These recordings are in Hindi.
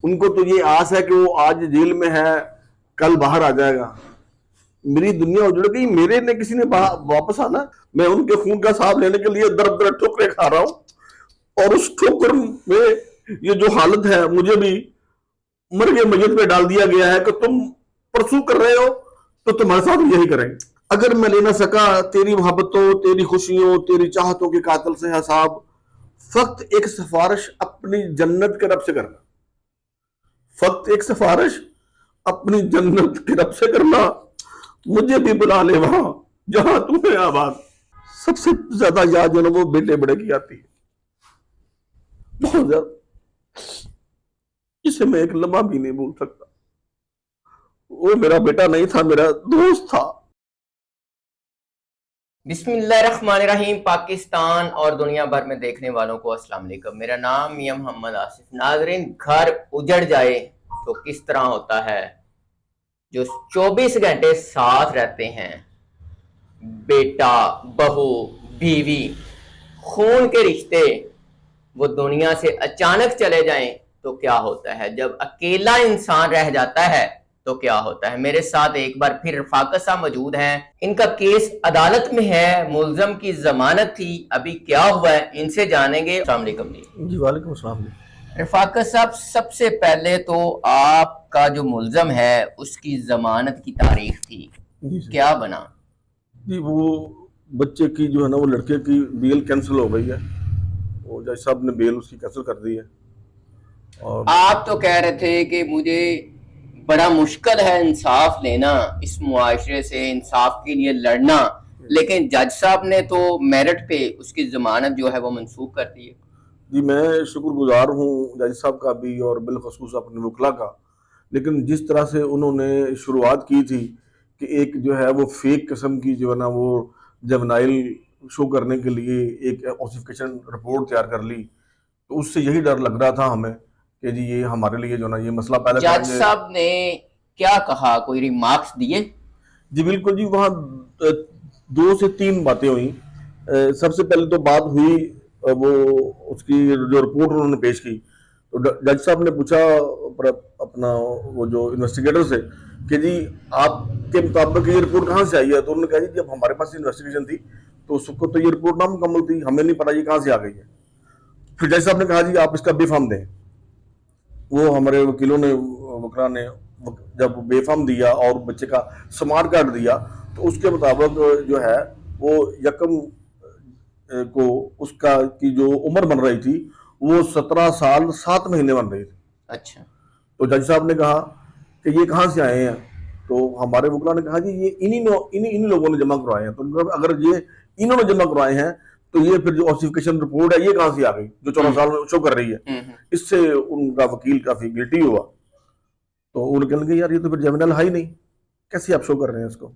उनको तो ये आस है कि वो आज जेल में है, कल बाहर आ जाएगा। मेरी दुनिया उजड़ गई, मेरे ने किसी ने वापस आना। मैं उनके खून का हिसाब लेने के लिए दर दर ठोकरें खा रहा हूं, और उस ठोकर में ये जो हालत है, मुझे भी मर गए मस्जिद पे डाल दिया गया है कि तुम परसू कर रहे हो तो तुम्हारे साथ यही करेंगे। अगर मैं ले ना सका तेरी मोहब्बतों, तेरी खुशियों, तेरी चाहतों के कातिल से हिसाब, फक्त एक सिफारिश अपनी जन्नत के रब से करना, फक्त एक सिफारिश अपनी जन्नत के रब से करना, मुझे भी बुला ले वहां जहां तुम्हें आबाद। सबसे ज्यादा याद जो ना वो बेटे बड़े की आती है, बहुत ज्यादा, जिसे मैं एक लम्हा भी नहीं भूल सकता। वो मेरा बेटा नहीं था, मेरा दोस्त था। बिस्मिल्लाहिर्रहमानिर्रहीम। पाकिस्तान और दुनिया भर में देखने वालों को अस्सलाम वालेकुम। मेरा नाम मियां मोहम्मद आसिफ। नाजरीन, घर उजड़ जाए तो किस तरह होता है। जो 24 घंटे साथ रहते हैं, बेटा, बहू, बीवी, खून के रिश्ते, वो दुनिया से अचानक चले जाएं तो क्या होता है। जब अकेला इंसान रह जाता है तो क्या होता है। मेरे साथ एक बार फिर रफाकत साहब मौजूद हैं। इनका केस अदालत में है, मुल्जम की जमानत थी, अभी क्या हुआ है इनसे जानेंगे। अस्सलाम वालेकुम जी। वालेकुम अस्सलाम। रफाकत साहब, सबसे पहले तो आपका जो मुल्जम है उसकी जमानत की तारीख थी, क्या बना? जी, वो बच्चे की जो है ना, वो लड़के की बेल कैंसिल हो गई है। वो जज साहब ने बेल उसकी कैंसिल कर दी है। और आप तो कह रहे थे कि मुझे बड़ा मुश्किल है इंसाफ लेना, इस मुआशरे से इंसाफ के लिए लड़ना, लेकिन जज साहब ने तो मेरिट पे उसकी जमानत जो है वो मंसूख कर दी है। जी, मैं शुक्रगुजार हूँ जज साहब का भी और बिलखसूस अपने वकला का। लेकिन जिस तरह से उन्होंने शुरुआत की थी कि एक जो है वो फेक किस्म की जो है ना वो जवेनाइल शो करने के लिए एक ऑसिफिकेशन रिपोर्ट तैयार कर ली, तो उससे यही डर लग रहा था हमें कि जी ये हमारे लिए जो ना ये मसला पैदा जज साहब ने क्या कहा, कोई रिमार्क्स दिए? जी बिल्कुल जी, वहाँ 2 से 3 बातें हुई। सबसे पहले तो बात हुई वो उसकी जो रिपोर्ट उन्होंने पेश की, तो जज साहब ने पूछा अपना वो जो इन्वेस्टिगेटर से कि जी आपके मुताबिक ये रिपोर्ट कहाँ से आई है। तो उन्होंने कहा जी जब हमारे पास इन्वेस्टिगेशन थी तो उसको तो ये रिपोर्ट नामुकम्मल थी, हमें नहीं पता ये कहाँ से आ गई है। फिर जज साहब ने कहा जी आप इसका बेफाम दें। वो हमारे वकीलों ने, वकला ने जब बेफाम दिया और बच्चे का स्मार्ट कार्ड दिया, तो उसके मुताबिक जो है वो यकम को उसका की जो उम्र बन रही थी वो 17 साल 7 महीने बन रही थी। अच्छा। तो जज साहब ने कहा कि ये कहाँ से आए हैं। तो हमारे वकला ने कहा जी ये इन्हीं लोगों ने जमा करवाए हैं। तो अगर ये इन्होंने जमा करवाए हैं तो ये फिर जो ऑसिफिकेशन रिपोर्ट है ये कहाँ से आ गई जो 14 साल में शो कर रही है। इससे उनका वकील काफी गिल्टी हुआ। तो उन्होंने कहने लगे यार ये तो फिर जर्मिनल है ही नहीं, कैसे आप शो कर रहे हैं इसको।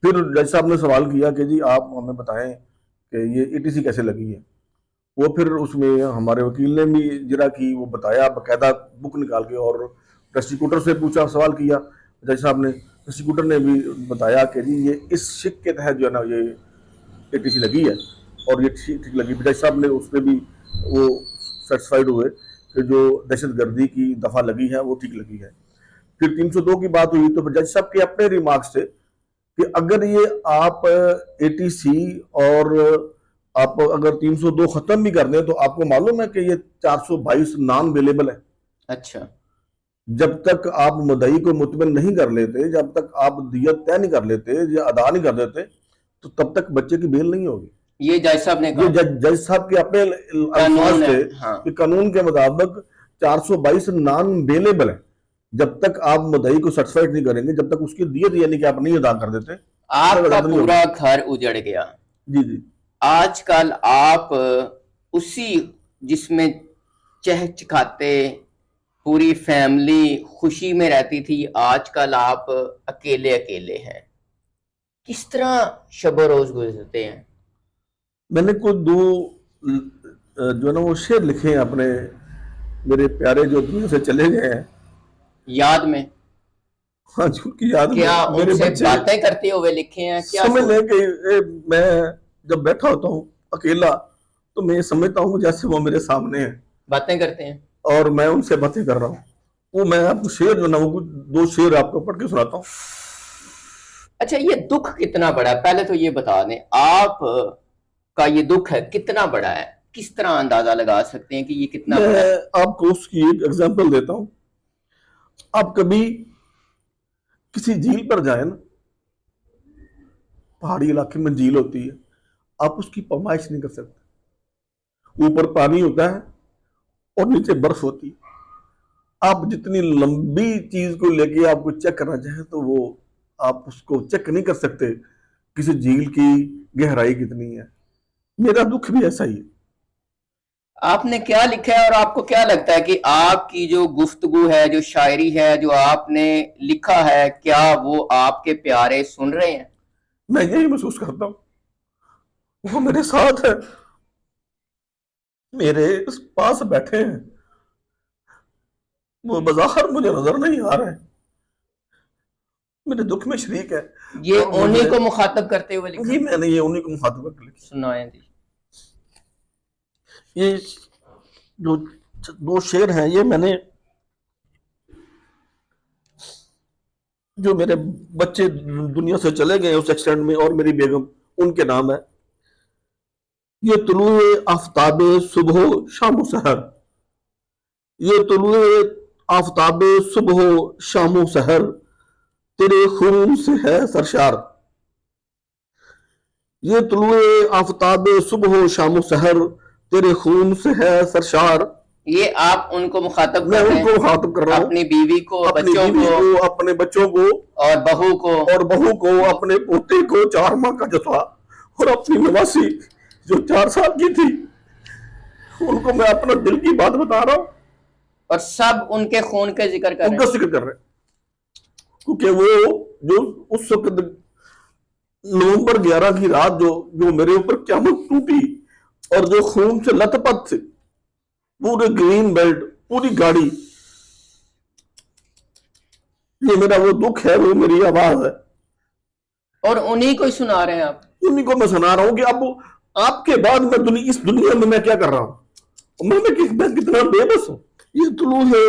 फिर जज साहब ने सवाल किया कि जी आप हमें बताएं कि ये ETC कैसे लगी है। वो फिर उसमें हमारे वकील ने भी जरा की, वो बताया बाकायदा बुक निकाल के, और प्रोसिक्यूटर से पूछा, सवाल किया जज साहब ने। प्रोसिक्यूटर ने भी बताया कि जी ये इस शिक के तहत जो है ना ये ETC लगी है और ये ठीक लगी। जज साहब ने उस पर भी वो सेटिस्फाइड हुए कि जो दहशतगर्दी की दफा लगी है वो ठीक लगी है। फिर 302 की बात हुई तो जज साहब के अपने रिमार्क्स थे कि अगर ये आप ETC और आप अगर 302 खत्म भी कर दें तो आपको मालूम है कि ये 422 नॉन अवेलेबल है। अच्छा। जब तक आप मुद्दई को मुतमिन नहीं कर लेते, जब तक आप दियत तय नहीं कर लेते या अदा नहीं कर देते, तो तब तक बच्चे की बेल नहीं होगी। ये जज साहब ने कहा, ये जज साहब के अपने अल्फाज थे। हाँ। कि कानून के मुताबिक 422 नॉन अवेलेबल है। जब तक आप मुद्दई को सर्टिफाइड नहीं करेंगे, जब तक उसकी दियत यानी कि आप नहीं अदा कर देते, आपका पूरा घर उजड़ गया। जी जी। आजकल आप उसी जिसमें चहचहाते पूरी फैमिली खुशी में रहती थी, आजकल आप अकेले अकेले हैं, किस तरह शब रोज गुजरते हैं? मैंने कुछ 2 जो है ना वो शेर लिखे हैं अपने, मेरे प्यारे जो दुनिया से चले गए हैं, याद में। हाँ जी, उनकी याद क्या में मेरे उनसे बच्चे बातें करते हुए लिखे हैं? क्या समझ लें कि मैं जब बैठा होता हूँ अकेला तो मैं समझता हूँ जैसे वो मेरे सामने है बातें करते हैं? और मैं उनसे बातें कर रहा हूँ। वो मैं आपको शेर जो ना वो कुछ 2 शेर आपको पढ़ के सुनाता हूँ। अच्छा, ये दुख कितना बड़ा है, पहले तो ये बता दें, आप का ये दुख है कितना बड़ा है, किस तरह अंदाजा लगा सकते हैं कि ये कितना मैं बड़ा है? आपको उसकी एक एग्जांपल देता हूँ। आप कभी किसी झील पर जाए ना, पहाड़ी इलाके में झील होती है, आप उसकी पैमाइश नहीं कर सकते। ऊपर पानी होता है और नीचे बर्फ होती है। आप जितनी लंबी चीज को लेके आपको चेक करना चाहें तो वो आप उसको चेक नहीं कर सकते, किसी झील की गहराई कितनी है। मेरा दुख भी ऐसा ही है। आपने क्या लिखा है और आपको क्या लगता है कि आपकी जो गुफ्तगू है, जो शायरी है, जो आपने लिखा है, क्या वो आपके प्यारे सुन रहे हैं? मैं यही महसूस करता हूँ, वो मेरे साथ है, मेरे पास बैठे हैं, वो बाजार मुझे नजर नहीं आ रहे हैं, मेरे दुख में शरीक है। ये और उन्हीं मुझे को मुखातब करते हुए लिखा ये है? मैंने ये उन्हीं को मुखातिब करके लिखी। सुनाए जी। ये जो 2 शेर हैं ये मैंने, जो मेरे बच्चे दुनिया से चले गए उस एक्सीडेंट में और मेरी बेगम, उनके नाम है। ये तुलुए आफ्ताब सुबह शाम सहर, ये तुलुए आफ्ताब सुबह शाम सहर, तेरे खून से है सरशार। ये तुलुए आफ्ताब सुबह शाम सहर, तेरे खून से है सरशार। ये आप उनको मुखातब मैं कर रहे उनको हैं, मुखातिब कर रहा हूँ, अपनी बीवी को, अपनी बच्चों बीवी को को, अपने बच्चों को और बहू को। और बहू को, अपने पोते को 4 माह का जो था, और अपनी नवासी जो 4 साल की थी, उनको मैं अपना दिल की बात बता रहा हूँ। और सब उनके खून के जिक्र कर रहे उनका हैं। जिक्र कर रहे हैं, क्योंकि वो जो उस वक्त नवंबर 11 की रात जो जो मेरे ऊपर क़यामत टूटी और जो खून से लथपथ थे, पूरे ग्रीन बेल्ट, पूरी गाड़ी, ये मेरा वो दुख है, वो मेरी आवाज है। और उन्हीं को ही सुना रहे हैं आप। उन्हीं को मैं सुना रहा हूं कि अब आपके बाद मैं इस दुनिया में मैं क्या कर रहा हूं, मैं कितना बेबस हूं। ये तुलू है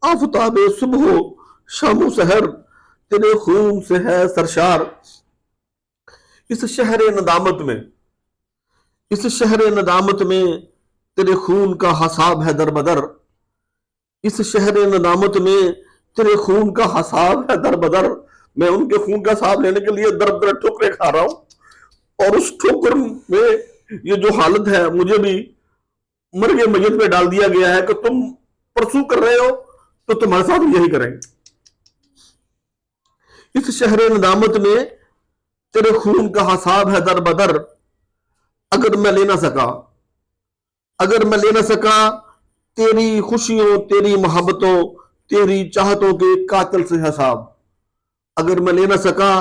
आफताब सुबह शाम सहर, तेरे खून से है सरशार। इस शहर नदामत में, इस शहर नदामत में तेरे खून का हसाब है दर बदर। इस शहर नदामत में तेरे खून का हसाब है दर बदर। मैं उनके खून का हिसाब लेने के लिए दर दर ठोकरें खा रहा हूं, और उस ठोकर में ये जो हालत है, मुझे भी मर गए मैयत पे डाल दिया गया है कि तुम परसू कर रहे हो तो तुम्हारे साथ यही करेंगे। इस शहर नदामत में तेरे खून का हिसाब है दर बदर। अगर मैं ले ना सका, अगर मैं ले ना सका तेरी खुशियों, तेरी मोहब्बतों, तेरी चाहतों के कातिल से हिसाब। अगर मैं ले ना सका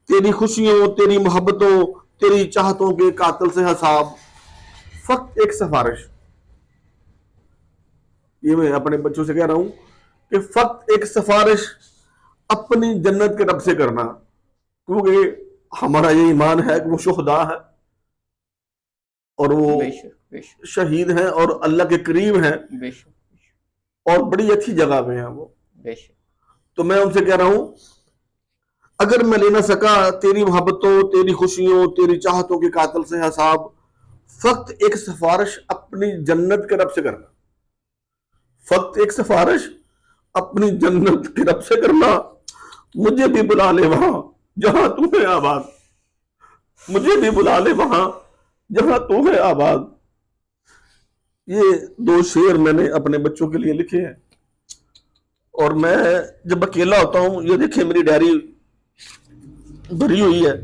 तेरी खुशियों, तेरी मोहब्बतों, तेरी चाहतों के कातिल से हिसाब। फक्त एक सिफारिश, ये मैं अपने बच्चों से कह रहा हूं कि फक्त एक सिफारिश अपनी जन्नत के रब से करना, क्योंकि हमारा ये ईमान है कि वो शुहदा है और वो बेशक बेशक शहीद हैं और अल्लाह के करीब हैं बेशक और बड़ी अच्छी जगह में हैं वो। बेशक। तो मैं उनसे कह रहा हूं, अगर मैं ले ना सका तेरी मोहब्बतों, तेरी खुशियों, तेरी चाहतों के कातिल से हिसाब, फक्त एक सिफारिश अपनी जन्नत के रब से करना। फक्त एक सिफारिश अपनी जन्नत के रब से करना। मुझे भी बुला ले वहां जहां तू है आबाद, मुझे भी बुला ले वहां जहां तू है आबाद। ये 2 शेर मैंने अपने बच्चों के लिए लिखे हैं। और मैं जब अकेला होता हूं, ये देखिए मेरी डायरी भरी हुई है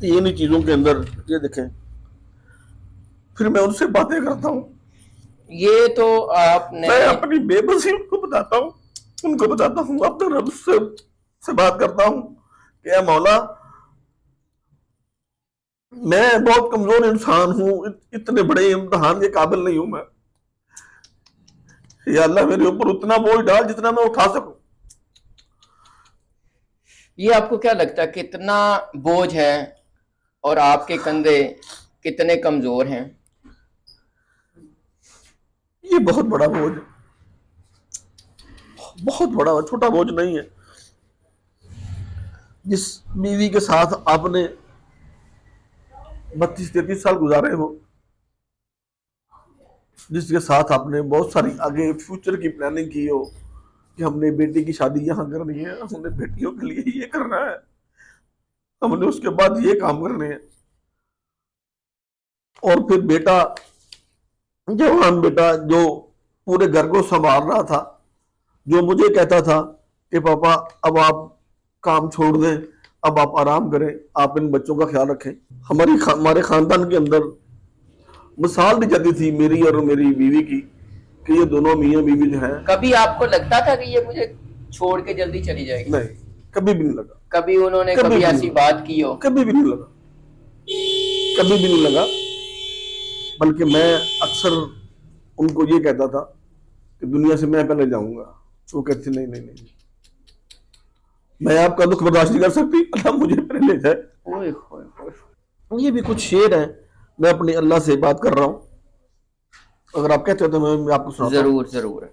ये इन्हीं चीजों के अंदर, ये देखें, फिर मैं उनसे बातें करता हूं। ये तो आपने मैं अपनी बेबसी उनको बताता हूँ, उनको बताता हूँ, अपने रब से बात करता हूँ कि या मौला, मैं बहुत कमजोर इंसान हूँ, इतने बड़े इम्तिहान के काबिल नहीं हूं मैं। या अल्लाह मेरे ऊपर उतना बोझ डाल जितना मैं उठा सकूं। ये आपको क्या लगता है कितना बोझ है और आपके कंधे कितने कमजोर हैं? ये बहुत बड़ा बोझ है, बहुत बड़ा, छोटा बोझ नहीं है। जिस बीवी के साथ आपने 32-33 साल गुजारे हो, जिसके साथ आपने बहुत सारी आगे फ्यूचर की प्लानिंग की हो कि हमने बेटी की शादी यहाँ करनी है, हमने बेटियों के लिए ये करना है, हमने उसके बाद ये काम करने हैं, और फिर बेटा, जवान बेटा जो पूरे घर को संभाल रहा था, जो मुझे कहता था कि पापा अब आप काम छोड़ दें, अब आप आराम करें, आप इन बच्चों का ख्याल रखें। हमारे खानदान के अंदर मिसाल दी जाती थी मेरी और मेरी बीवी की कि ये दोनों मियाँ बीवी जो हैं। कभी आपको लगता था कि ये मुझे छोड़ के जल्दी चली जाएगी? नहीं, कभी भी नहीं लगा। कभी उन्होंने कभी कभी भी ऐसी नहीं। बात की हो? कभी भी नहीं लगा, कभी भी नहीं लगा। बल्कि मैं अक्सर उनको ये कहता था कि दुनिया से मैं पहले जाऊंगा। वो कहती नहीं नहीं नहीं, मैं आपका दुख बर्दाश्त नहीं कर सकती, अल्लाह मुझे पहले ले जाए। ओए होए होए। ये भी कुछ शेर है, मैं अपनी अल्लाह से बात कर रहा हूं। अगर आप कहते हो तो मैं आपको सुनाता हूं। जरूर जरूर।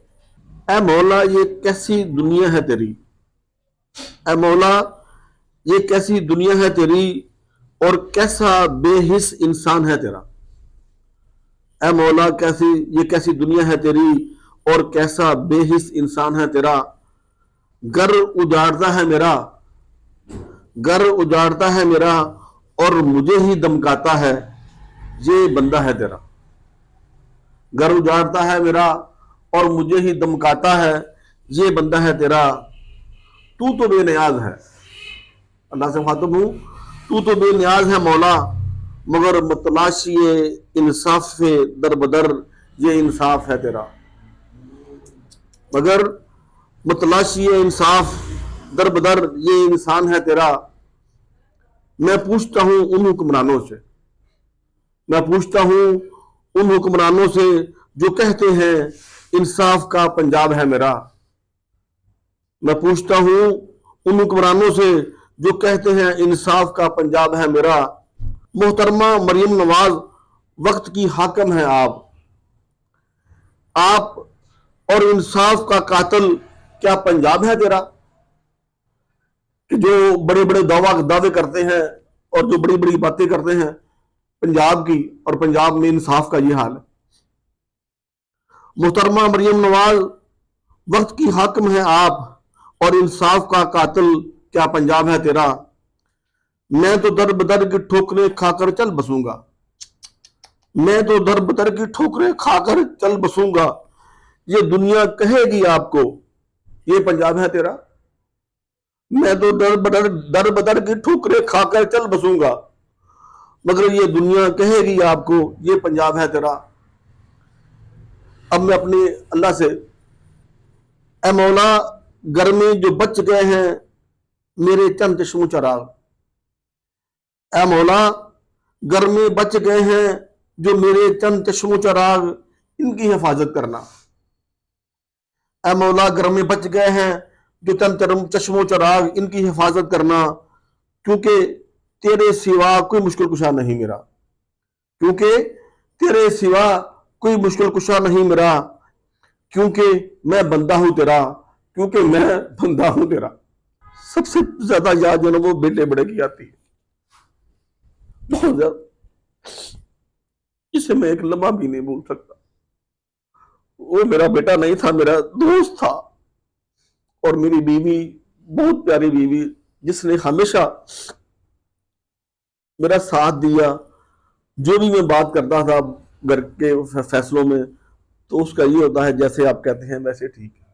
ऐ मौला ये कैसी दुनिया है तेरी, ऐ मौला ये कैसी दुनिया है तेरी, और कैसा बेहिस इंसान है तेरा। ऐ मौला ये कैसी दुनिया है तेरी, और कैसा बेहिस इंसान है तेरा। घर उजाड़ता है मेरा, घर उजाड़ता है मेरा, और मुझे ही धमकाता है, ये बंदा है तेरा। घर उजाड़ता है मेरा और मुझे ही धमकाता है, ये बंदा है तेरा। तू तो बेनियाज है, अल्लाह से मुखातब हूं, तू तो बेनियाज है मौला, मगर मतलाशी इंसाफ दर बदर, ये इंसाफ है तेरा। मगर मतलाशी इंसाफ दर बदर, ये इंसान है तेरा। मैं पूछता हूं उन हुक्मरानों से, मैं पूछता हूं उन हुक्मरानों से जो कहते हैं इंसाफ का पंजाब है मेरा। मैं पूछता हूं उन हुक्मरानों से जो कहते हैं इंसाफ का पंजाब है मेरा। मोहतरमा मरियम नवाज वक्त की हाकम है आप और इंसाफ का कातिल क्या पंजाब है तेरा। कि जो बड़े बड़े दावे करते हैं और जो बड़ी बड़ी बातें करते हैं पंजाब की, और पंजाब में इंसाफ का ये हाल है। मोहतरमा मरियम नवाज वक्त की हाकम है आप, और इंसाफ का कातिल क्या पंजाब है तेरा। मैं तो दर बदर की ठोकरें खाकर चल बसूंगा, मैं तो दर बदर की ठोकरें खाकर चल बसूंगा। ये दुनिया कहेगी आपको ये पंजाब है तेरा। मैं तो दर बदर की ठोकरें खाकर चल बसूंगा, मगर ये दुनिया कहेगी आपको ये पंजाब है तेरा। अब मैं अपने अल्लाह से, ऐ मौला घर में जो बच गए हैं मेरे चंद चश्मो चराग, ऐ मौला घर में बच गए हैं जो मेरे चंद चश्मो चराग, इनकी हिफाजत करना। ऐ मौला घर में बच गए हैं जो चंद चश्मो चराग, इनकी हिफाजत करना। क्योंकि तेरे सिवा कोई मुश्किल कुशा नहीं मेरा, क्योंकि तेरे सिवा कोई मुश्किल कुशा नहीं मेरा। क्योंकि मैं बंदा हूं तेरा, क्योंकि मैं बंदा हूं तेरा। सबसे ज्यादा याद जो ना वो बेटे बड़े की आती है, बहुत ज्यादा, जिसे मैं एक लम्हा भी नहीं भूल सकता। वो मेरा बेटा नहीं था, मेरा दोस्त था। और मेरी बीवी, बहुत प्यारी बीवी, जिसने हमेशा मेरा साथ दिया। जो भी मैं बात करता था घर के फैसलों में, तो उसका ये होता है जैसे आप कहते हैं वैसे ठीक है।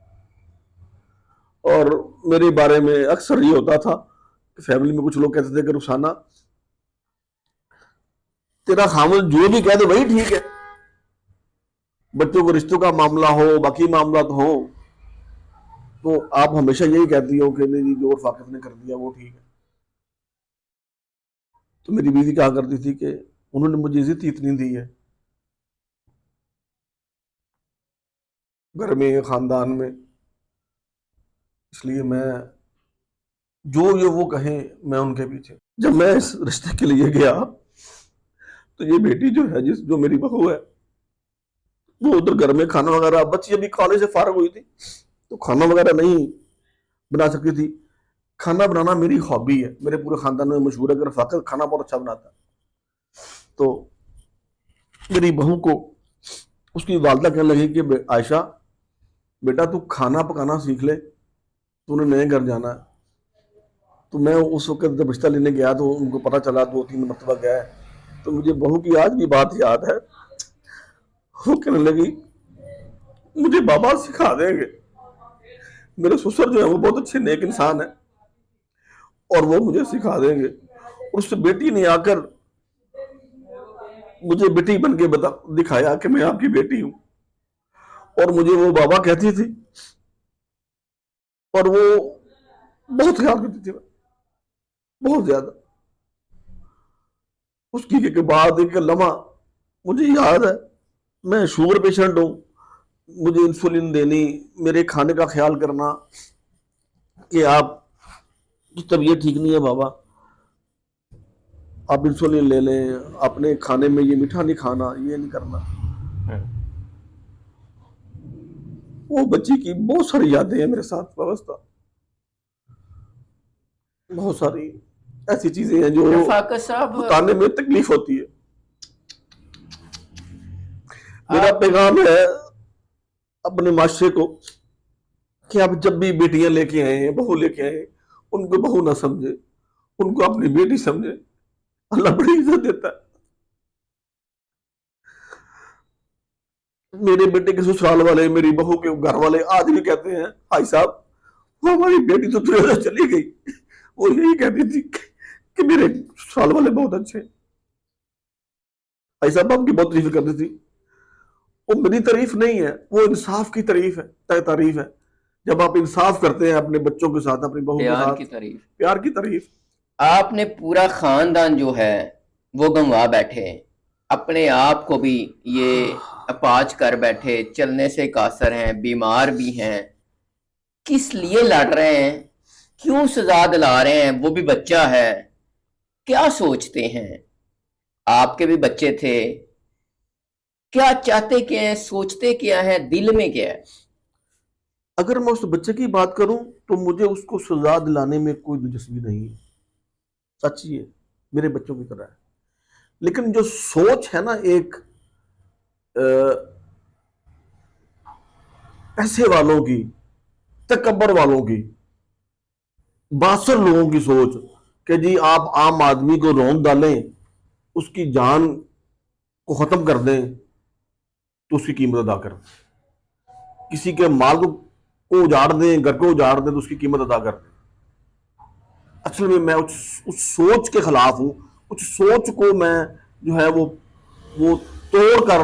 और मेरे बारे में अक्सर ये होता था कि फैमिली में कुछ लोग कहते थे कि रुखसाना तेरा खामन जो भी कह दे वही ठीक है, बच्चों को रिश्तों का मामला हो, बाकी मामला तो हो, तो आप हमेशा यही कहती हो कि नहीं जो फाकिफ ने कर दिया वो ठीक है। तो मेरी बीवी कहा करती थी कि उन्होंने मुझे इज्जत इतनी दी है घर में, खानदान में, इसलिए मैं जो ये वो कहें मैं उनके पीछे। जब मैं इस रिश्ते के लिए गया तो ये बेटी जो है, जो मेरी बहू है, वो उधर घर में खाना वगैरह, बच्ची अभी कॉलेज से फारग हुई थी, तो खाना वगैरह नहीं बना सकती थी। खाना बनाना मेरी हॉबी है, मेरे पूरे खानदान में मशहूर है कि रफाकत खाना बहुत अच्छा बनाता है। तो मेरी बहू को उसकी वालदा कहने लगी कि आयशा बेटा तू खाना पकाना सीख ले, तूने नए घर जाना है। तो मैं उस वक्त जब रिश्ता लेने गया तो उनको पता चला, 2-3 मरतबा गया है, तो मुझे बहू की आज भी बात याद है। वो कहने लगी मुझे बाबा सिखा देंगे। मेरे ससुर जो है वो बहुत अच्छे नेक इंसान है और वो मुझे सिखा देंगे। और उस बेटी ने आकर मुझे बेटी बन के बता दिखाया कि मैं आपकी बेटी हूं, और मुझे वो बाबा कहती थी और वो बहुत ख्याल करती थी, बहुत ज्यादा। उसकी के बाद एक लम्हा मुझे याद है, मैं शुगर पेशेंट हूं, मुझे इंसुलिन देनी, मेरे खाने का ख्याल करना कि आप की तबीयत ठीक नहीं है बाबा, आप इंसुलिन ले लें, अपने खाने में ये मीठा नहीं खाना, ये नहीं करना। वो बच्ची की बहुत सारी यादें हैं मेरे साथ वाबस्ता, बहुत सारी ऐसी चीजें हैं जो रफाकत साहब बताने में तकलीफ होती है। मेरा पैगाम है अपने माशरे को कि आप जब भी बेटियां लेके आए, बहू लेके आए, उनको बहू ना समझे, उनको अपनी बेटी समझे। अल्लाह बड़ी इज्जत देता है। मेरे बेटे के ससुराल वाले, मेरी बहू के घर वाले आज भी कहते हैं भाई साहब वो हमारी बेटी तो तुझे चली गई, वो यही कहती थी कि मेरे ससुराल वाले बहुत अच्छे। भाई साहब आपकी बहुत तारीफ करती थी। वो मेरी तारीफ नहीं है, वो इंसाफ की तारीफ है, तारीफ है। जब आप इंसाफ करते हैं अपने बच्चों के साथ, अपनी बहू के साथ, की तारीफ, प्यार की तारीफ। आपने पूरा खानदान जो है वो गंवा बैठे, अपने आप को भी ये अपाच कर बैठे, चलने से कासर हैं, बीमार भी हैं। किस लिए लड़ रहे हैं, क्यों सजा दिला रहे हैं? वो भी बच्चा है, क्या सोचते हैं? आपके भी बच्चे थे, क्या चाहते क्या है, सोचते क्या है, दिल में क्या है? अगर मैं उस बच्चे की बात करूं तो मुझे उसको सजा दिलाने में कोई दिलचस्पी नहीं है, सच ही है, मेरे बच्चों की तरह है। लेकिन जो सोच है ना एक पैसे वालों की, तकब्बर वालों की, बासर लोगों की सोच कि जी आप आम आदमी को रौंद डालें, उसकी जान को खत्म कर दें तो उसकी कीमत अदा करें, किसी के माल को उजाड़ दें, घर को उजाड़ दें तो उसकी कीमत अदा कर दें। असल में मैं उस सोच के खिलाफ हूं। उस सोच को मैं जो है वो तोड़कर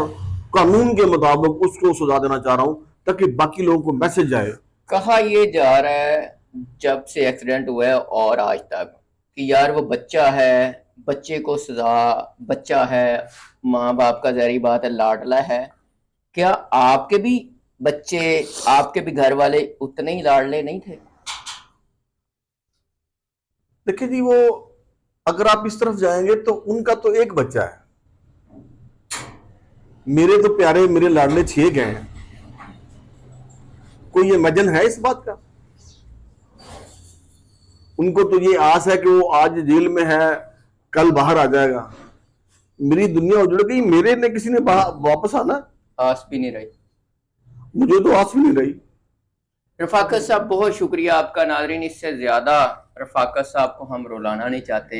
कानून के मुताबिक उसको सजा देना चाह रहा हूं, ताकि बाकी लोगों को मैसेज जाए। कहा ये जा रहा है जब से एक्सीडेंट हुआ है और आज तक कि यार वो बच्चा है, बच्चे को सजा, बच्चा है, माँ बाप का ज़ाहिर बात है लाडला है। क्या आपके भी बच्चे, आपके भी घर वाले उतने ही लाडले नहीं थे? देखिए जी, वो अगर आप इस तरफ जाएंगे तो उनका तो एक बच्चा है, मेरे तो प्यारे, मेरे लाडले 6 गए हैं। कोई इमेजिन है इस बात का? उनको तो ये आस है कि वो आज जेल में है, कल बाहर आ जाएगा। मेरी दुनिया उजड़ गई, मेरे ने किसी ने वापस आना? आस भी नहीं रही। मुझे तो आस भी नहीं रही। रफाकत साहब बहुत शुक्रिया आपका। नाज़रीन, इससे ज्यादा रफाकत साहब को हम रुलाना नहीं चाहते।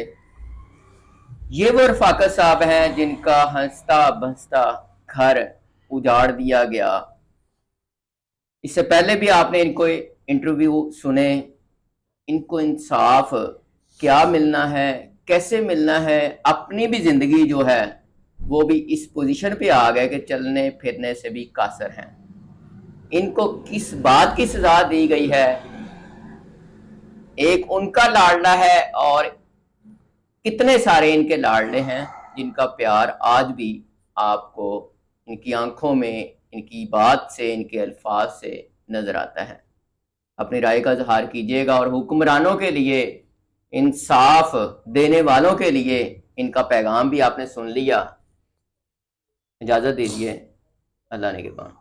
ये वो रफाकत साहब हैं जिनका हंसता बहसता घर उजाड़ दिया गया। इससे पहले भी आपने इनको इंटरव्यू सुने। इनको इंसाफ क्या मिलना है, कैसे मिलना है? अपनी भी जिंदगी जो है वो भी इस पोजीशन पे आ गए कि चलने फिरने से भी कासर हैं। इनको किस बात की सजा दी गई है? एक उनका लाडला है और कितने सारे इनके लाडले हैं जिनका प्यार आज भी आपको इनकी आंखों में, इनकी बात से, इनके अल्फाज से नजर आता है। अपनी राय का इजहार कीजिएगा और हुक्मरानों के लिए, इंसाफ देने वालों के लिए इनका पैगाम भी आपने सुन लिया। इजाजत दीजिए, अल्लाह ने के बाद।